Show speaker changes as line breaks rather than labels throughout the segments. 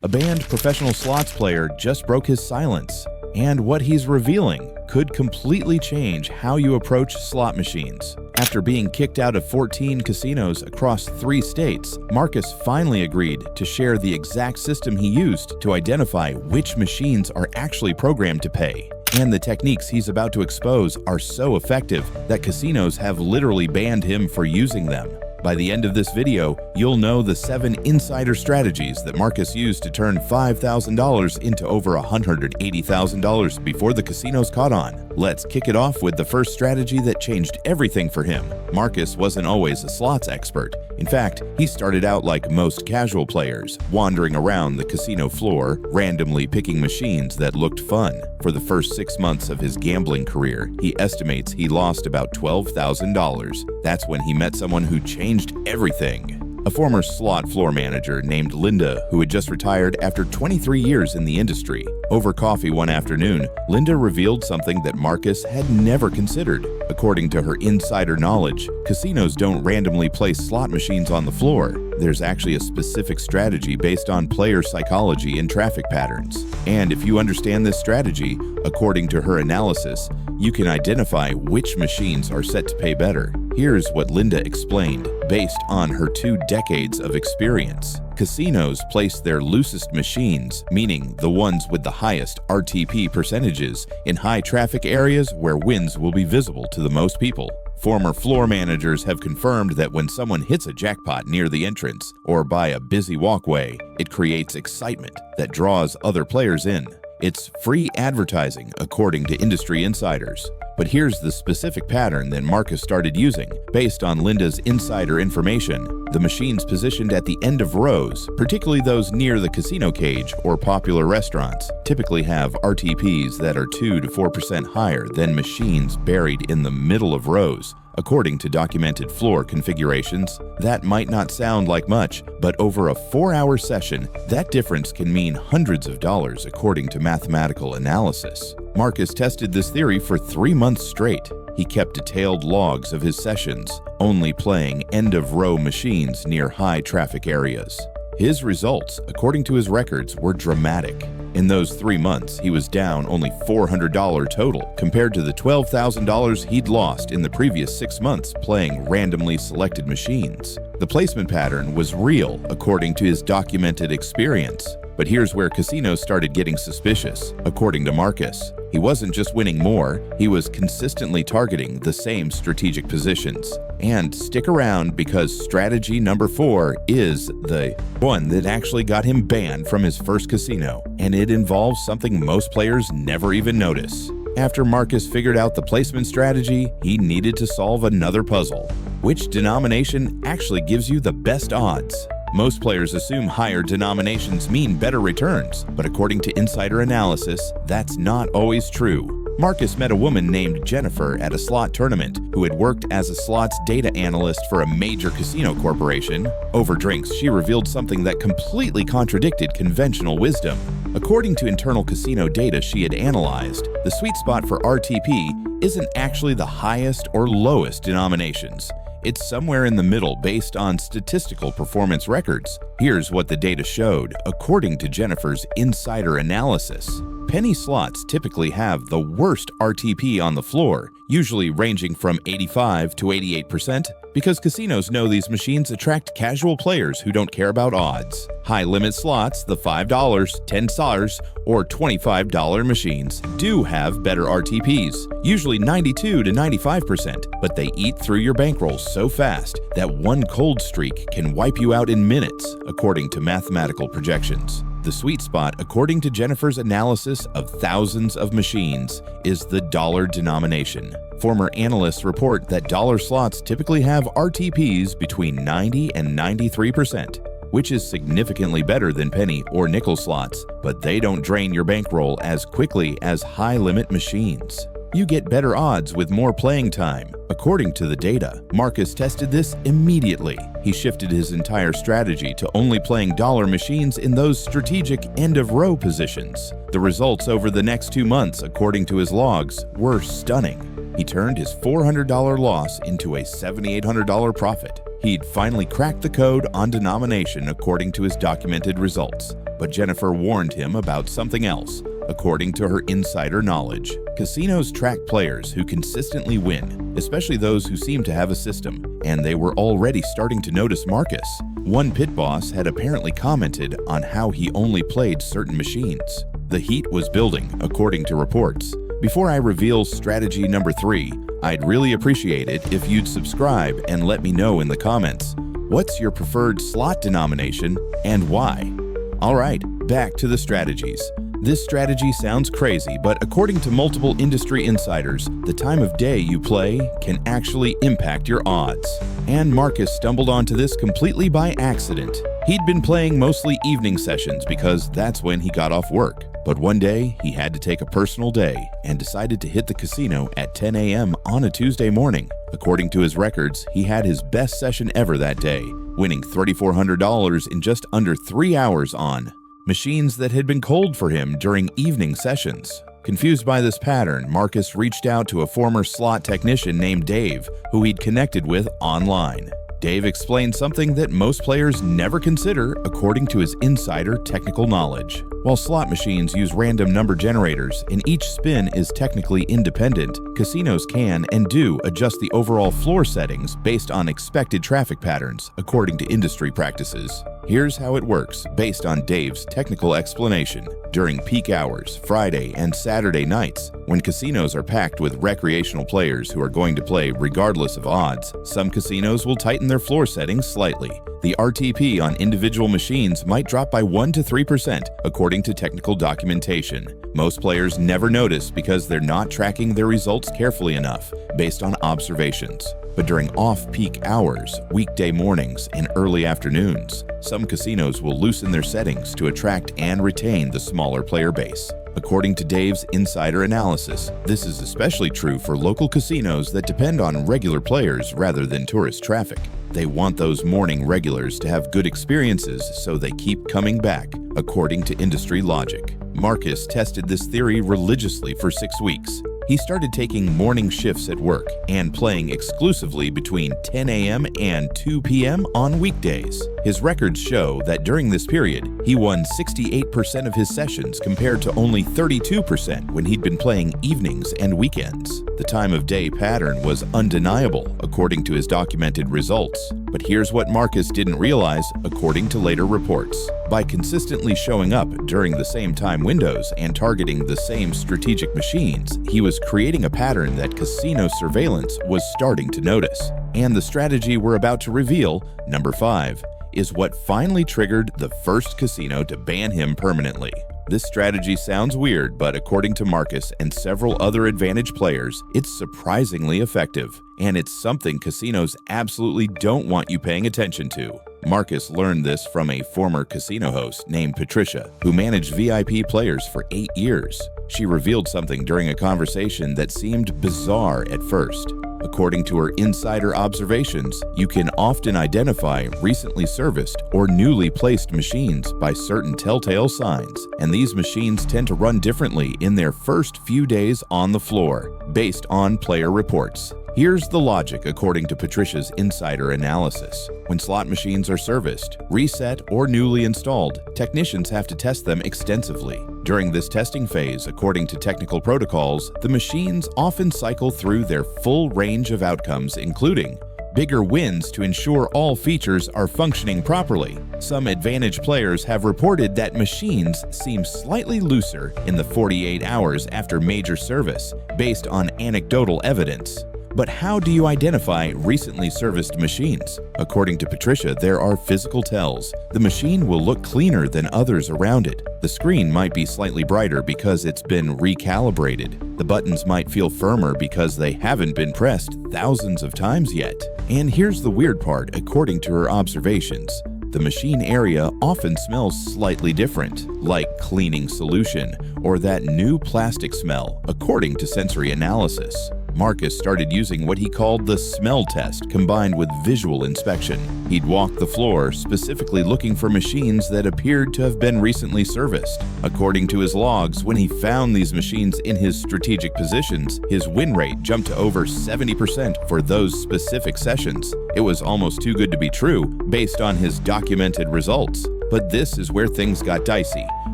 A banned professional slots player just broke his silence, and what he's revealing could completely change how you approach slot machines. After being kicked out of 14 casinos across 3 states, Marcus finally agreed to share the exact system he used to identify which machines are actually programmed to pay. And the techniques he's about to expose are so effective that casinos have literally banned him for using them. By the end of this video, you'll know the 7 insider strategies that Marcus used to turn $5,000 into over $180,000 before the casinos caught on. Let's kick it off with the first strategy that changed everything for him. Marcus wasn't always a slots expert. In fact, he started out like most casual players, wandering around the casino floor, randomly picking machines that looked fun. For the first 6 months of his gambling career, he estimates he lost about $12,000. That's when he met someone who changed everything. A former slot floor manager named Linda, who had just retired after 23 years in the industry. Over coffee one afternoon, Linda revealed something that Marcus had never considered. According to her insider knowledge, casinos don't randomly place slot machines on the floor. There's actually a specific strategy based on player psychology and traffic patterns. And if you understand this strategy, according to her analysis, you can identify which machines are set to pay better. Here's what Linda explained, based on her 2 decades of experience. Casinos place their loosest machines, meaning the ones with the highest RTP percentages, in high traffic areas where wins will be visible to the most people. Former floor managers have confirmed that when someone hits a jackpot near the entrance or by a busy walkway, it creates excitement that draws other players in. It's free advertising, according to industry insiders. But here's the specific pattern that Marcus started using. Based on Linda's insider information, the machines positioned at the end of rows, particularly those near the casino cage or popular restaurants, typically have RTPs that are 2 to 4% higher than machines buried in the middle of rows. According to documented floor configurations, that might not sound like much, but over a 4-hour session, that difference can mean hundreds of dollars according to mathematical analysis. Marcus tested this theory for 3 months straight. He kept detailed logs of his sessions, only playing end-of-row machines near high-traffic areas. His results, according to his records, were dramatic. In those 3 months, he was down only $400 total, compared to the $12,000 he'd lost in the previous 6 months playing randomly selected machines. The placement pattern was real, according to his documented experience. But here's where casinos started getting suspicious, according to Marcus. He wasn't just winning more, he was consistently targeting the same strategic positions. And stick around, because strategy number 4 is the one that actually got him banned from his first casino, and it involves something most players never even notice. After Marcus figured out the placement strategy, he needed to solve another puzzle. Which denomination actually gives you the best odds? Most players assume higher denominations mean better returns, but according to insider analysis, that's not always true. Marcus met a woman named Jennifer at a slot tournament who had worked as a slots data analyst for a major casino corporation. Over drinks, she revealed something that completely contradicted conventional wisdom. According to internal casino data she had analyzed, the sweet spot for RTP isn't actually the highest or lowest denominations. It's somewhere in the middle based on statistical performance records. Here's what the data showed, according to Jennifer's insider analysis. Penny slots typically have the worst RTP on the floor, usually ranging from 85 to 88%, because casinos know these machines attract casual players who don't care about odds. High-limit slots, the $5, $10, or $25 machines, do have better RTPs, usually 92 to 95%, but they eat through your bankrolls so fast that one cold streak can wipe you out in minutes, according to mathematical projections. The sweet spot, according to Jennifer's analysis of thousands of machines, is the dollar denomination. Former analysts report that dollar slots typically have RTPs between 90 and 93%, which is significantly better than penny or nickel slots, but they don't drain your bankroll as quickly as high-limit machines. You get better odds with more playing time. According to the data, Marcus tested this immediately. He shifted his entire strategy to only playing dollar machines in those strategic end-of-row positions. The results over the next 2 months, according to his logs, were stunning. He turned his $400 loss into a $7,800 profit. He'd finally cracked the code on denomination according to his documented results. but Jennifer warned him about something else. According to her insider knowledge, casinos track players who consistently win, especially those who seem to have a system, and they were already starting to notice Marcus. One pit boss had apparently commented on how he only played certain machines. The heat was building, according to reports. Before I reveal strategy number 3, I'd really appreciate it if you'd subscribe and let me know in the comments. What's your preferred slot denomination and why? Alright, back to the strategies. This strategy sounds crazy, but according to multiple industry insiders, the time of day you play can actually impact your odds. And Marcus stumbled onto this completely by accident. He'd been playing mostly evening sessions because that's when he got off work. But one day, he had to take a personal day and decided to hit the casino at 10 a.m. on a Tuesday morning. According to his records, he had his best session ever that day, winning $3,400 in just under 3 hours on machines that had been cold for him during evening sessions. Confused by this pattern, Marcus reached out to a former slot technician named Dave, who he'd connected with online. Dave explained something that most players never consider according to his insider technical knowledge. While slot machines use random number generators and each spin is technically independent, casinos can and do adjust the overall floor settings based on expected traffic patterns according to industry practices. Here's how it works based on Dave's technical explanation. During peak hours, Friday and Saturday nights, when casinos are packed with recreational players who are going to play regardless of odds, some casinos will tighten their floor settings slightly. The RTP on individual machines might drop by 1 to 3% according to technical documentation. Most players never notice because they're not tracking their results carefully enough based on observations. But during off-peak hours, weekday mornings, and early afternoons, some casinos will loosen their settings to attract and retain the smaller player base. According to Dave's insider analysis, this is especially true for local casinos that depend on regular players rather than tourist traffic. They want those morning regulars to have good experiences so they keep coming back, according to industry logic. Marcus tested this theory religiously for 6 weeks. He started taking morning shifts at work and playing exclusively between 10 a.m. and 2 p.m. on weekdays. His records show that during this period, he won 68% of his sessions compared to only 32% when he'd been playing evenings and weekends. The time of day pattern was undeniable, according to his documented results. But here's what Marcus didn't realize, according to later reports. By consistently showing up during the same time windows and targeting the same strategic machines, he was creating a pattern that casino surveillance was starting to notice. And the strategy we're about to reveal, number 5, is what finally triggered the first casino to ban him permanently. This strategy sounds weird, but according to Marcus and several other advantage players, it's surprisingly effective. And it's something casinos absolutely don't want you paying attention to. Marcus learned this from a former casino host named Patricia, who managed VIP players for 8 years. She revealed something during a conversation that seemed bizarre at first. According to her insider observations, you can often identify recently serviced or newly placed machines by certain telltale signs, and these machines tend to run differently in their first few days on the floor, based on player reports. Here's the logic according to Patricia's insider analysis. When slot machines are serviced, reset, or newly installed, technicians have to test them extensively. During this testing phase, according to technical protocols, the machines often cycle through their full range of outcomes, including bigger wins to ensure all features are functioning properly. Some advantage players have reported that machines seem slightly looser in the 48 hours after major service, based on anecdotal evidence. But how do you identify recently serviced machines? According to Patricia, there are physical tells. The machine will look cleaner than others around it. The screen might be slightly brighter because it's been recalibrated. The buttons might feel firmer because they haven't been pressed thousands of times yet. And here's the weird part, according to her observations. The machine area often smells slightly different, like cleaning solution or that new plastic smell, according to sensory analysis. Marcus started using what he called the smell test combined with visual inspection. He'd walk the floor, specifically looking for machines that appeared to have been recently serviced. According to his logs, when he found these machines in his strategic positions, his win rate jumped to over 70% for those specific sessions. It was almost too good to be true, based on his documented results. But this is where things got dicey,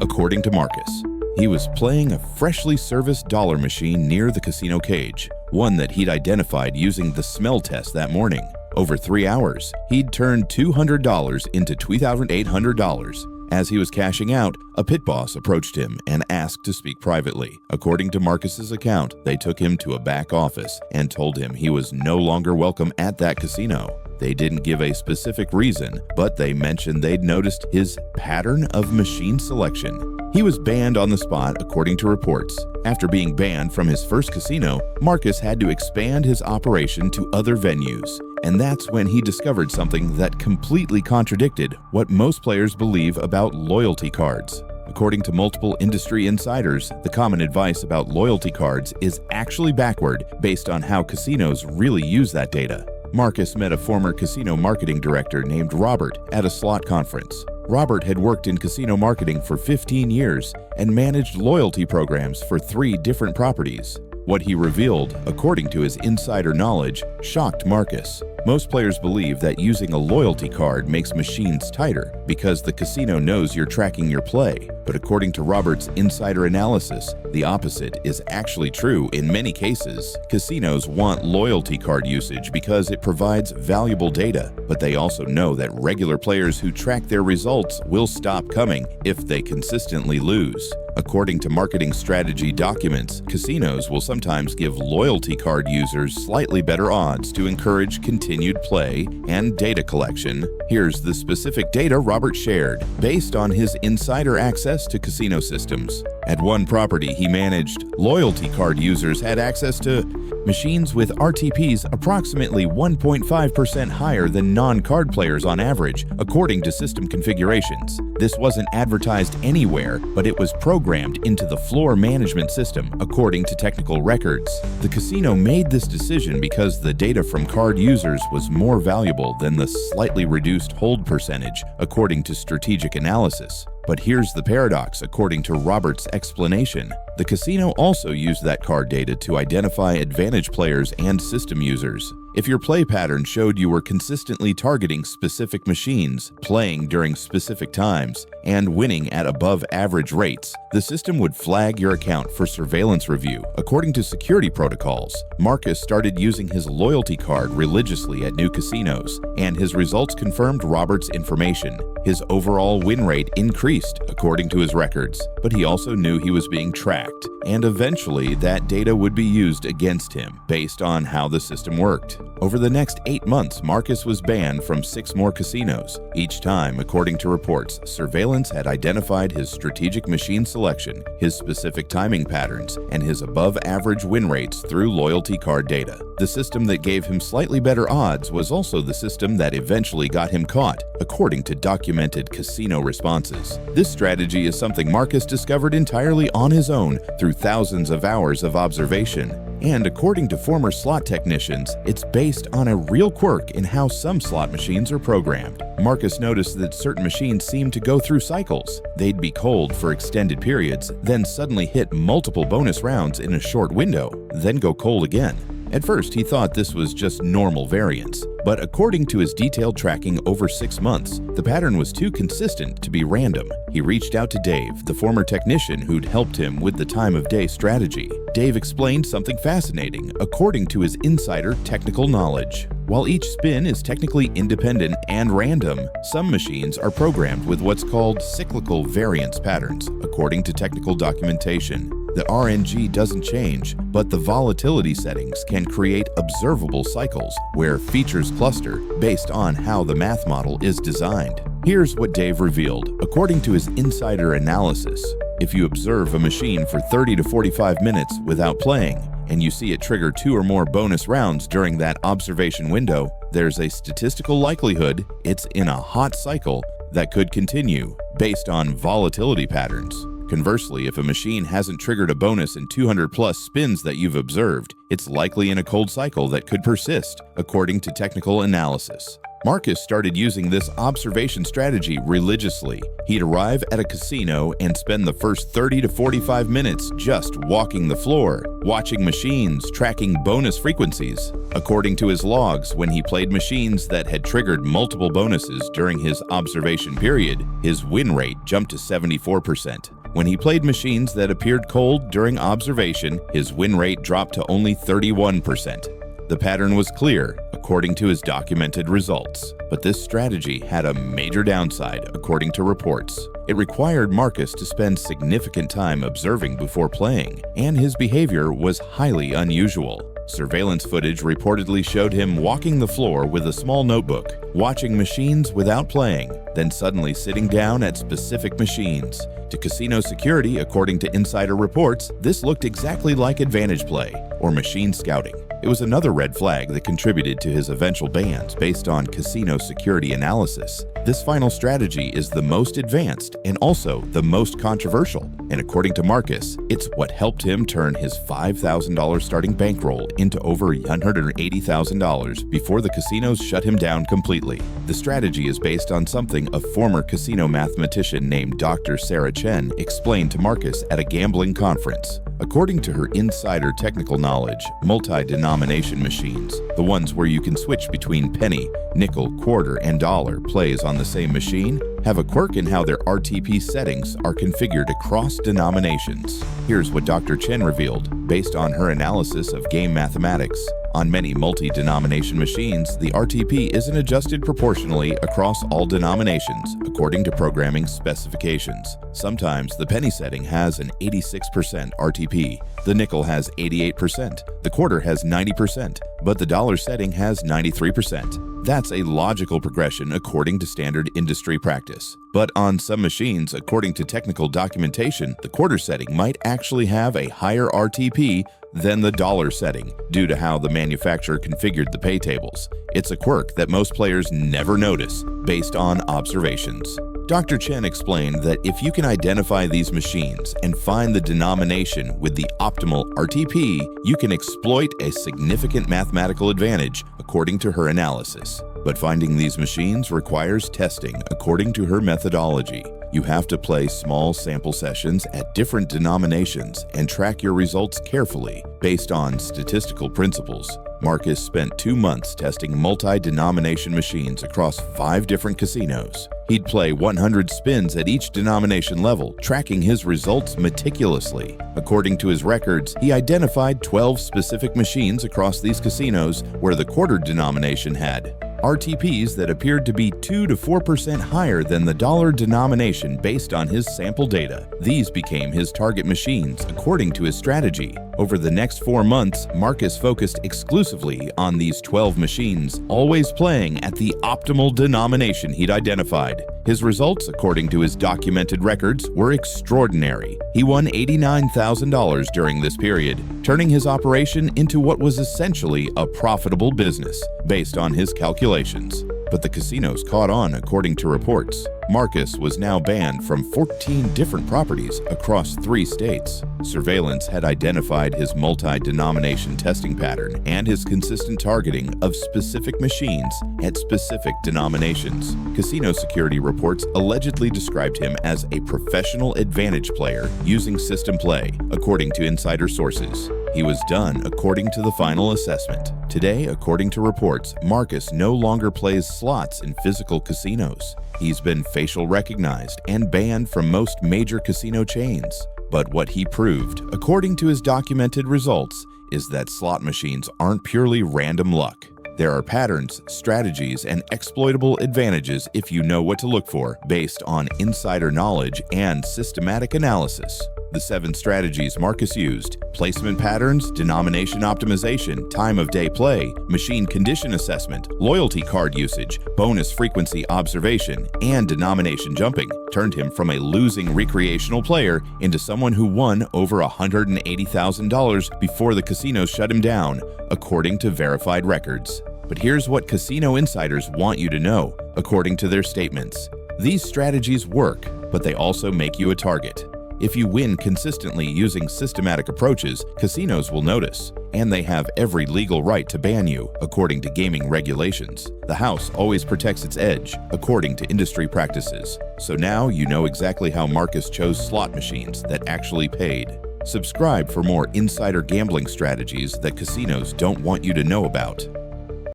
according to Marcus. He was playing a freshly serviced dollar machine near the casino cage, one that he'd identified using the smell test that morning. Over 3 hours, he'd turned $200 into $2,800. As he was cashing out, a pit boss approached him and asked to speak privately. According to Marcus's account, they took him to a back office and told him he was no longer welcome at that casino. They didn't give a specific reason, but they mentioned they'd noticed his pattern of machine selection. He was banned on the spot, according to reports. After being banned from his first casino, Marcus had to expand his operation to other venues. And that's when he discovered something that completely contradicted what most players believe about loyalty cards. According to multiple industry insiders, the common advice about loyalty cards is actually backward based on how casinos really use that data. Marcus met a former casino marketing director named Robert at a slot conference. Robert had worked in casino marketing for 15 years and managed loyalty programs for 3 different properties. What he revealed, according to his insider knowledge, shocked Marcus. Most players believe that using a loyalty card makes machines tighter because the casino knows you're tracking your play. But according to Robert's insider analysis, the opposite is actually true in many cases. Casinos want loyalty card usage because it provides valuable data, but they also know that regular players who track their results will stop coming if they consistently lose. According to marketing strategy documents, casinos will sometimes give loyalty card users slightly better odds to encourage continued play and data collection. Here's the specific data Robert shared, based on his insider access to casino systems. At one property he managed, loyalty card users had access to machines with RTPs approximately 1.5% higher than non-card players on average, according to system configurations. This wasn't advertised anywhere, but it was programmed into the floor management system, according to technical records. The casino made this decision because the data from card users was more valuable than the slightly reduced hold percentage, according to strategic analysis. But here's the paradox, according to Robert's explanation. The casino also used that card data to identify advantage players and system users. If your play pattern showed you were consistently targeting specific machines, playing during specific times, and winning at above average rates, the system would flag your account for surveillance review. According to security protocols, Marcus started using his loyalty card religiously at new casinos, and his results confirmed Robert's information. His overall win rate increased, according to his records, but he also knew he was being tracked, and eventually that data would be used against him based on how the system worked. Over the next 8 months, Marcus was banned from 6 more casinos. Each time, according to reports, surveillance had identified his strategic machine selection, his specific timing patterns, and his above-average win rates through loyalty card data. The system that gave him slightly better odds was also the system that eventually got him caught, according to documented casino responses. This strategy is something Marcus discovered entirely on his own through thousands of hours of observation. And according to former slot technicians, it's based on a real quirk in how some slot machines are programmed. Marcus noticed that certain machines seemed to go through cycles. They'd be cold for extended periods, then suddenly hit multiple bonus rounds in a short window, then go cold again. At first, he thought this was just normal variance, but according to his detailed tracking over 6 months, the pattern was too consistent to be random. He reached out to Dave, the former technician who'd helped him with the time of day strategy. Dave explained something fascinating, according to his insider technical knowledge. While each spin is technically independent and random, some machines are programmed with what's called cyclical variance patterns, according to technical documentation. The RNG doesn't change, but the volatility settings can create observable cycles where features cluster based on how the math model is designed. Here's what Dave revealed, according to his insider analysis. If you observe a machine for 30 to 45 minutes without playing, and you see it trigger 2 or more bonus rounds during that observation window, there's a statistical likelihood it's in a hot cycle that could continue based on volatility patterns. Conversely, if a machine hasn't triggered a bonus in 200-plus spins that you've observed, it's likely in a cold cycle that could persist, according to technical analysis. Marcus started using this observation strategy religiously. He'd arrive at a casino and spend the first 30 to 45 minutes just walking the floor, watching machines, tracking bonus frequencies. According to his logs, when he played machines that had triggered multiple bonuses during his observation period, his win rate jumped to 74%. When he played machines that appeared cold during observation, his win rate dropped to only 31%. The pattern was clear, according to his documented results. But this strategy had a major downside, according to reports. It required Marcus to spend significant time observing before playing, and his behavior was highly unusual. Surveillance footage reportedly showed him walking the floor with a small notebook, watching machines without playing, then suddenly sitting down at specific machines. To casino security, according to insider reports, this looked exactly like advantage play or machine scouting. It was another red flag that contributed to his eventual bans based on casino security analysis. This final strategy is the most advanced and also the most controversial, and according to Marcus, it's what helped him turn his $5,000 starting bankroll into over $180,000 before the casinos shut him down completely. The strategy is based on something a former casino mathematician named Dr. Sarah Chen explained to Marcus at a gambling conference. According to her insider technical knowledge, multi-denomination machines, the ones where you can switch between penny, nickel, quarter, and dollar plays on the same machine, have a quirk in how their RTP settings are configured across denominations. Here's what Dr. Chen revealed, based on her analysis of game mathematics. On many multi-denomination machines, the RTP isn't adjusted proportionally across all denominations, according to programming specifications. Sometimes the penny setting has an 86% RTP, the nickel has 88%, the quarter has 90%, but the dollar setting has 93%. That's a logical progression according to standard industry practice. But on some machines, according to technical documentation, the quarter setting might actually have a higher RTP than the dollar setting due to how the manufacturer configured the pay tables. It's a quirk that most players never notice based on observations. Dr. Chen explained that if you can identify these machines and find the denomination with the optimal RTP, you can exploit a significant mathematical advantage, according to her analysis. But finding these machines requires testing according to her methodology. You have to play small sample sessions at different denominations and track your results carefully based on statistical principles. Marcus spent 2 months testing multi-denomination machines across 5 different casinos. He'd play 100 spins at each denomination level, tracking his results meticulously. According to his records, he identified 12 specific machines across these casinos where the quarter denomination had RTPs that appeared to be 2 to 4% higher than the dollar denomination based on his sample data. These became his target machines, according to his strategy. Over the next 4 months, Marcus focused exclusively on these 12 machines, always playing at the optimal denomination he'd identified. His results, according to his documented records, were extraordinary. He won $89,000 during this period, turning his operation into what was essentially a profitable business, based on his calculations. But the casinos caught on, according to reports. Marcus was now banned from 14 different properties across 3 states. Surveillance had identified his multi-denomination testing pattern and his consistent targeting of specific machines at specific denominations. Casino security reports allegedly described him as a professional advantage player using system play, according to insider sources. He was done according to the final assessment. Today, according to reports, Marcus no longer plays slots in physical casinos. He's been facial recognized and banned from most major casino chains. But what he proved, according to his documented results, is that slot machines aren't purely random luck. There are patterns, strategies, and exploitable advantages if you know what to look for, based on insider knowledge and systematic analysis. The 7 strategies Marcus used: placement patterns, denomination optimization, time of day play, machine condition assessment, loyalty card usage, bonus frequency observation, and denomination jumping, turned him from a losing recreational player into someone who won over $180,000 before the casinos shut him down, according to verified records. But here's what casino insiders want you to know, according to their statements. These strategies work, but they also make you a target. If you win consistently using systematic approaches, casinos will notice. And they have every legal right to ban you, according to gaming regulations. The house always protects its edge, according to industry practices. So now you know exactly how Marcus chose slot machines that actually paid. Subscribe for more insider gambling strategies that casinos don't want you to know about.